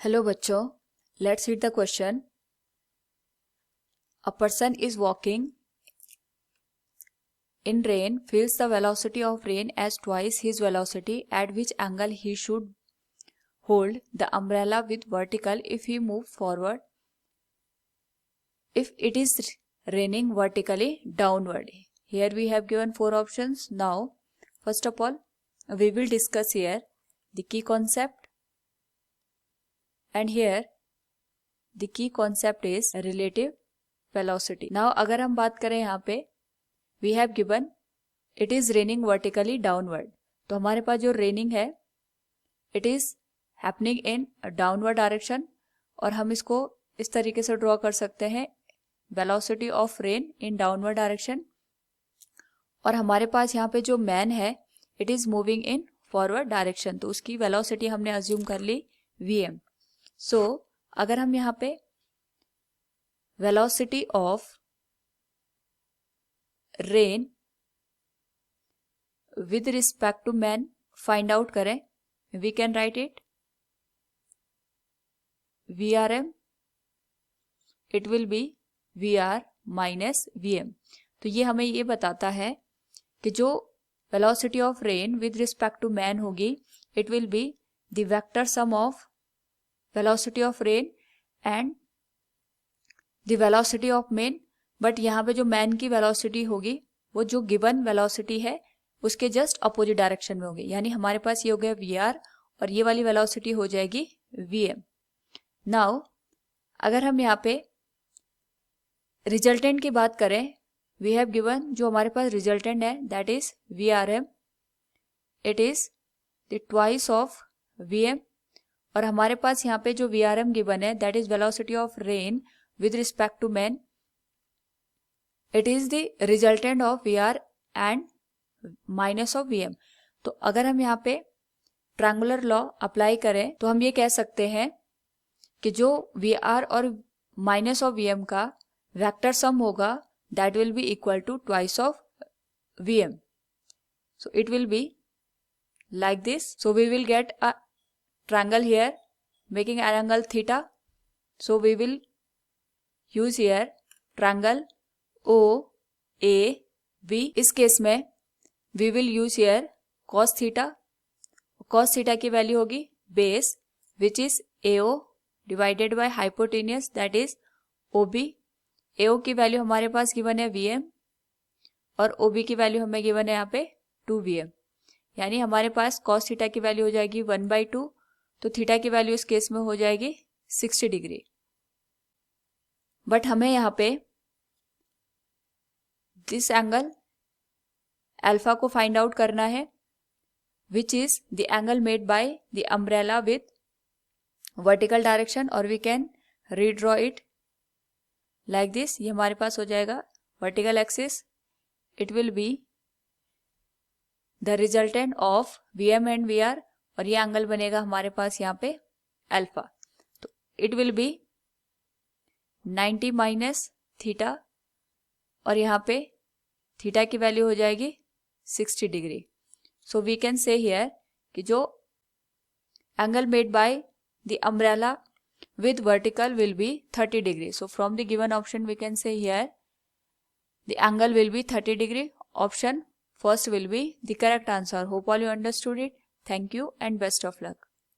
Hello बच्चों, let's read the question. A person is walking in rain, feels the velocity of rain as twice his velocity. At which angle he should hold the umbrella with vertical if he moves forward, if it is raining vertically downward? Here we have given 4 options. Now, first of all, we will discuss here the key concept, and here the key concept is relative velocity. Now अगर हम बात करें यहाँ पे, we have given it is raining vertically downward. तो हमारे पास जो raining है it is happening in a downward direction, और हम इसको इस तरीके से ड्रॉ कर सकते हैं velocity of rain in downward direction. और हमारे पास यहाँ पे जो man है it is moving in forward direction, तो उसकी velocity हमने assume कर ली vm. So अगर हम यहाँ पे velocity of rain with respect to man find out करें, we can write it vrm, it will be vr minus vm. तो ये हमें ये बताता है कि जो velocity of rain with respect to man होगी it will be the vector sum of velocity of rain and the velocity of man. But यहाँ पे जो मैन की वेलोसिटी होगी वो जो गिवन वेलोसिटी है उसके जस्ट अपोजिट डायरेक्शन में होगी, यानी हमारे पास ये हो गया वी आर और ये वाली वेलोसिटी हो जाएगी वी एम. नाउ अगर हम यहाँ पे रिजल्टेंट की बात करें, वी हैव गिवन जो हमारे पास रिजल्टेंट है that is V R M, it is the twice of V M. और हमारे पास यहाँ पे जो वी आर एम गिवन है that is velocity of rain with respect to man, it is the resultant of VR and minus of VM. तो अगर हम यहाँ पे ट्रायंगुलर लॉ अप्लाई करें तो हम ये कह सकते हैं कि जो VR और माइनस ऑफ VM का वेक्टर सम होगा that will be equal to twice of VM. So it will be like this. So we will get a triangle here making an angle theta. So we will use here triangle OAB. इस case में we will use here cos theta. cos theta की value होगी base which is AO divided by hypotenuse that is OB. AO की value हमारे पास given है VM और OB की value हमें गिवन है यहाँ पे 2VM, यानी हमारे पास cos theta की वैल्यू हो जाएगी 1/2, तो थीटा की वैल्यू इस केस में हो जाएगी 60 डिग्री. बट हमें यहाँ पे दिस एंगल अल्फा को फाइंड आउट करना है which is the angle made by the umbrella with vertical direction, और we can redraw it like this. ये हमारे पास हो जाएगा vertical axis, it will be the resultant of V M and V R, और ये एंगल बनेगा हमारे पास यहाँ पे अल्फा. तो it will be 90 minus theta, और यहाँ पे थीटा की वैल्यू हो जाएगी 60 degree. So we can say here कि जो angle made by the umbrella with vertical will be 30 degree. So from the given option we can say here the angle will be 30 degree. Option first will be the correct answer. Hope all you understood it. Thank you and best of luck.